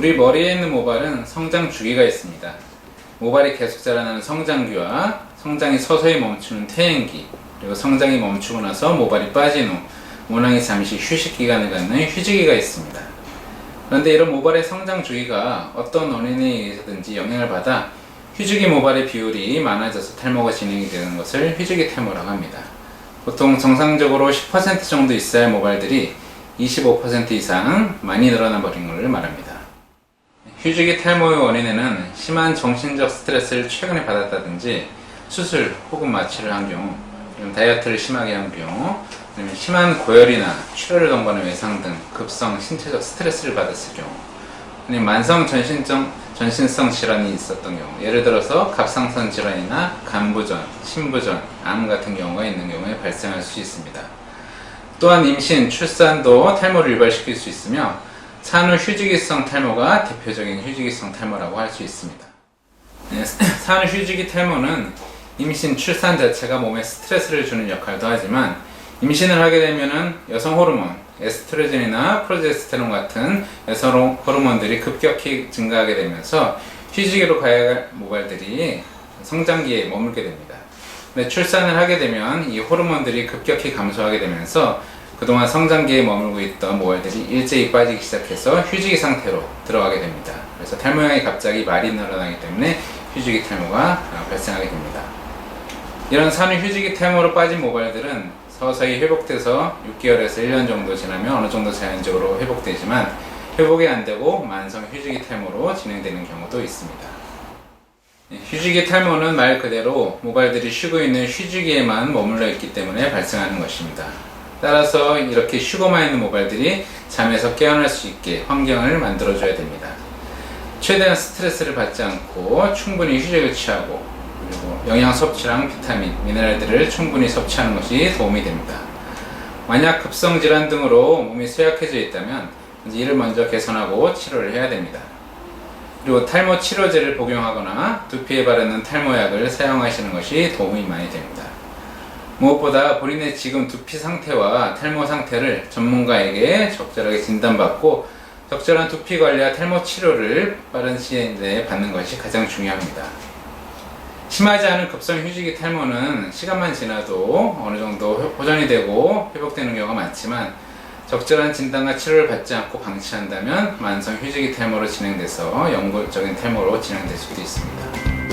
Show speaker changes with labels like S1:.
S1: 우리 머리에 있는 모발은 성장 주기가 있습니다. 모발이 계속 자라나는 성장기와 성장이 서서히 멈추는 퇴행기, 그리고 성장이 멈추고 나서 모발이 빠진 후 모낭이 잠시 휴식 기간을 갖는 휴지기가 있습니다. 그런데 이런 모발의 성장 주기가 어떤 원인에 의해서든지 영향을 받아 휴지기 모발의 비율이 많아져서 탈모가 진행이 되는 것을 휴지기 탈모라고 합니다. 보통 정상적으로 10% 정도 있어야 할 모발들이 25% 이상 많이 늘어나 버린 것을 말합니다. 휴지기 탈모의 원인에는 심한 정신적 스트레스를 최근에 받았다든지 수술 혹은 마취를 한 경우, 다이어트를 심하게 한 경우, 아니면 심한 고열이나 출혈을 동반한 외상 등 급성 신체적 스트레스를 받았을 경우, 아니면 만성 전신성 질환이 있었던 경우, 예를 들어서 갑상선 질환이나 간부전, 신부전, 암 같은 경우가 있는 경우에 발생할 수 있습니다. 또한 임신, 출산도 탈모를 유발시킬 수 있으며 산후 휴지기성 탈모가 대표적인 휴지기성 탈모라고 할 수 있습니다. 산후 휴지기 탈모는 임신, 출산 자체가 몸에 스트레스를 주는 역할도 하지만 임신을 하게 되면은 여성 호르몬, 에스트로겐이나 프로제스테론 같은 여성 호르몬들이 급격히 증가하게 되면서 휴지기로 가야 할 모발들이 성장기에 머물게 됩니다. 근데 출산을 하게 되면 이 호르몬들이 급격히 감소하게 되면서 그동안 성장기에 머물고 있던 모발들이 일제히 빠지기 시작해서 휴지기 상태로 들어가게 됩니다. 그래서 탈모량이 갑자기 많이 늘어나기 때문에 휴지기 탈모가 발생하게 됩니다. 이런 산후 휴지기 탈모로 빠진 모발들은 서서히 회복돼서 6개월에서 1년 정도 지나면 어느 정도 자연적으로 회복되지만 회복이 안 되고 만성 휴지기 탈모로 진행되는 경우도 있습니다. 휴지기 탈모는 말 그대로 모발들이 쉬고 있는 휴지기에만 머물러 있기 때문에 발생하는 것입니다. 따라서 이렇게 쉬고만 있는 모발들이 잠에서 깨어날 수 있게 환경을 만들어줘야 됩니다. 최대한 스트레스를 받지 않고 충분히 휴식을 취하고, 그리고 영양 섭취랑 비타민, 미네랄들을 충분히 섭취하는 것이 도움이 됩니다. 만약 급성 질환 등으로 몸이 쇠약해져 있다면 이를 먼저 개선하고 치료를 해야 됩니다. 그리고 탈모 치료제를 복용하거나 두피에 바르는 탈모약을 사용하시는 것이 도움이 많이 됩니다. 무엇보다 본인의 지금 두피 상태와 탈모 상태를 전문가에게 적절하게 진단받고 적절한 두피 관리와 탈모 치료를 빠른 시일 내에 받는 것이 가장 중요합니다. 심하지 않은 급성 휴지기 탈모는 시간만 지나도 어느 정도 호전이 되고 회복되는 경우가 많지만 적절한 진단과 치료를 받지 않고 방치한다면 만성 휴지기 탈모로 진행돼서 영구적인 탈모로 진행될 수도 있습니다.